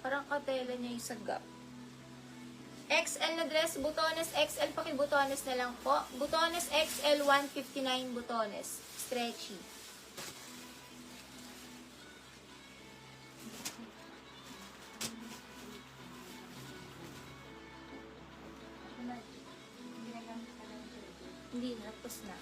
Parang katela niya yung sa Gap. XL na dress, butones XL, pakibutones na lang po. Butones XL, 159 butones. Stretchy. Hindi na, tapos na.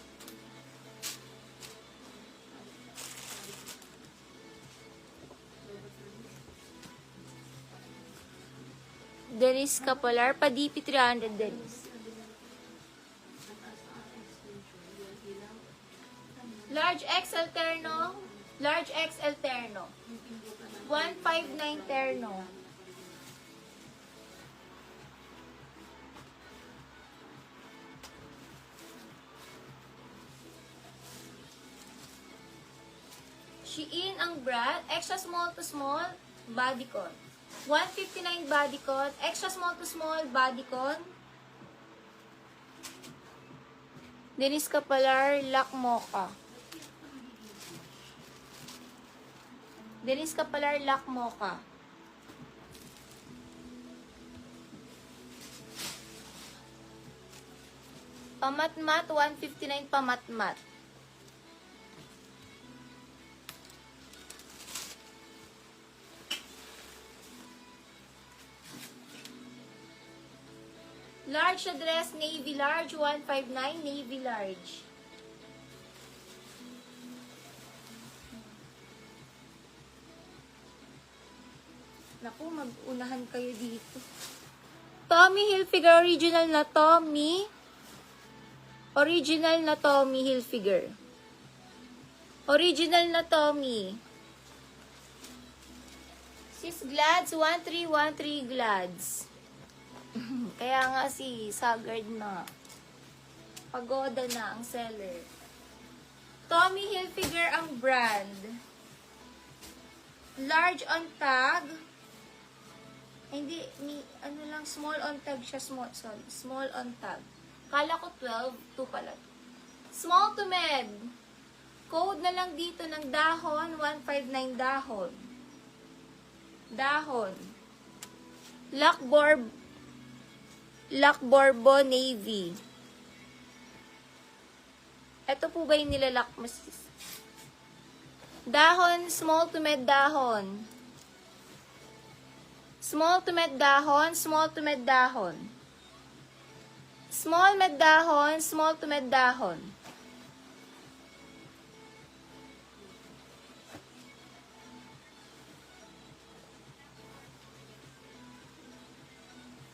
Dennis Capolar, pa-DP 300 Dennis. Large XL terno. Large XL terno. 159 terno. Shein ang brand. Extra small to small, bodycon. 159 bodycon. Extra small to small, bodycon. Dennis Capolar, Lac Mocha. Dennis Capolar, Lac Mocha. Pamatmat, 159 pamatmat. Large na dress, navy large, 159, navy large. Naku, mag-unahan kayo dito. Tommy Hilfiger, original na Tommy. Original na Tommy Hilfiger. Original na Tommy. Sis Glads, 1313 Glads. Kaya nga si Sagard na. Pagoda na ang seller. Tommy Hilfiger ang brand. Large on tag. Hindi, ano lang, small on tag siya. Small on tag. Kala ko 12, 2 pala. Small to med. Code na lang dito ng dahon, 159 dahon. Dahon. Lac Bourbon Navy. Ito po ba yung nilalak mo, sis? Dahon, small to med dahon. Small to med dahon, small to med dahon. Small med dahon, small to med dahon.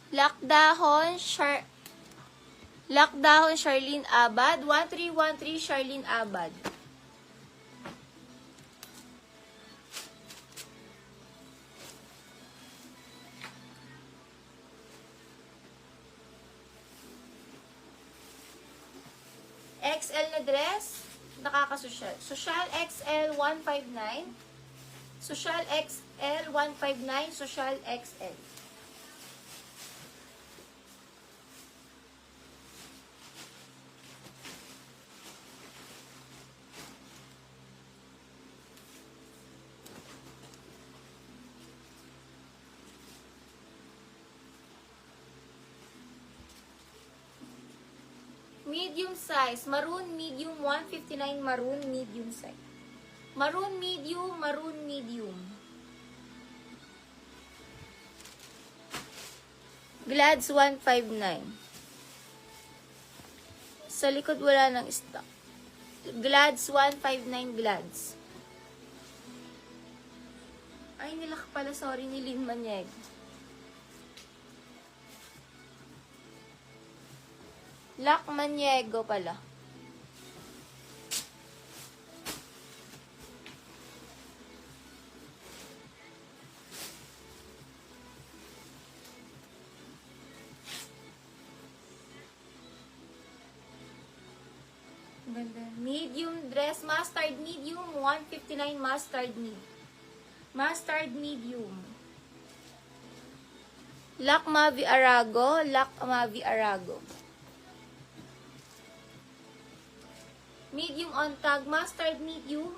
Lakdahon, Charlene Abad. 1313 Charlene Abad. XL na dress. Nakakasosyal. Social XL 159. Social XL 159. Social XL. Medium size, maroon medium, 159 maroon medium size. Maroon medium, maroon medium. Glads 159. Sa likod wala nang stock. Glads 159 Glads. Ay, nilak pala, sorry, ni Lynn Manieg. Lac Maniego pala. Ganda. Medium dress, mustard medium, 159 mustard medium. Mustard medium. Lac Mavi Arago, Lac Mavi Arago. Medium on tag, mustard medium,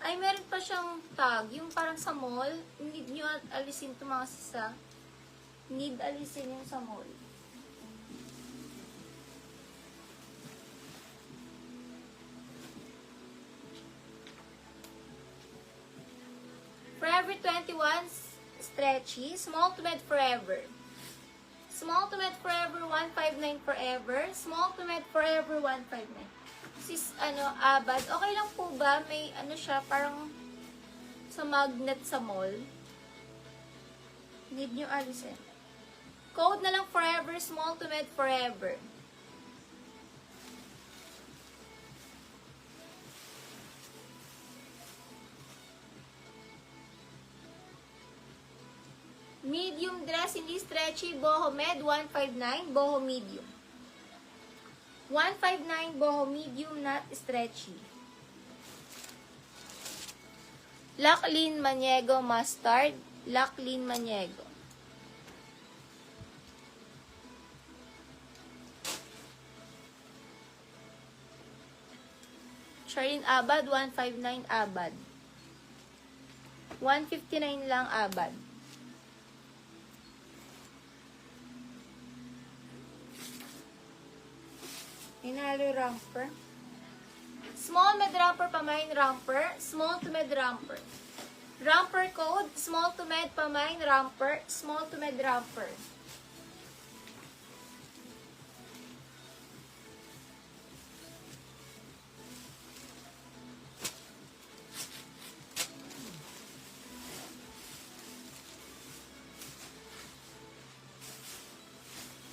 Ay, meron pa siyang tag. Yung parang sa mall. Need nyo alisin ito mga sisa. Need alisin yung sa mall. Forever 21 stretchy. Small to med forever. Small to med forever 159 forever. Small to med forever 159. Sis, abad. Okay lang po ba? May siya, parang sa magnet sa mall. Need nyo alisin. Code na lang forever, small to med forever. Medium dress, hindi stretchy, boho med, 159, boho medium. 159 boho medium, not stretchy. Laclyn Maniego mustard. Laclyn Maniego. Charlene Abad, 159 Abad. 159 lang Abad. Inalo romper. Small med romper, pamain romper. Small to med romper. Romper code, small to med, pamain romper. Small to med romper.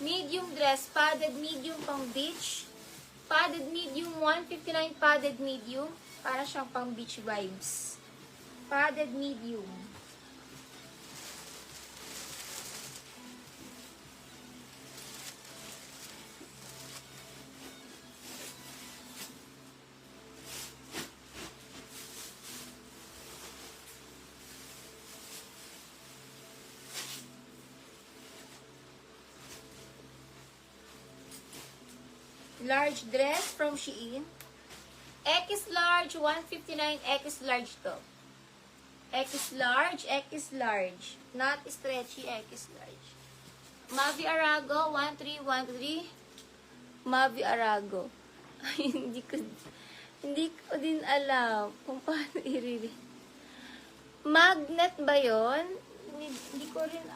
Medium dress, padded medium pang beach. Padded medium, 159 padded medium. Para siyang pang beach vibes. Padded medium. Large dress from Shein. X large, 159 X large to. X large. Not stretchy, X large. Mavi Arago, 1313. Mavi Arago. Hindi ko din alam kung paano i-read. Magnet ba yon? Hindi ko rin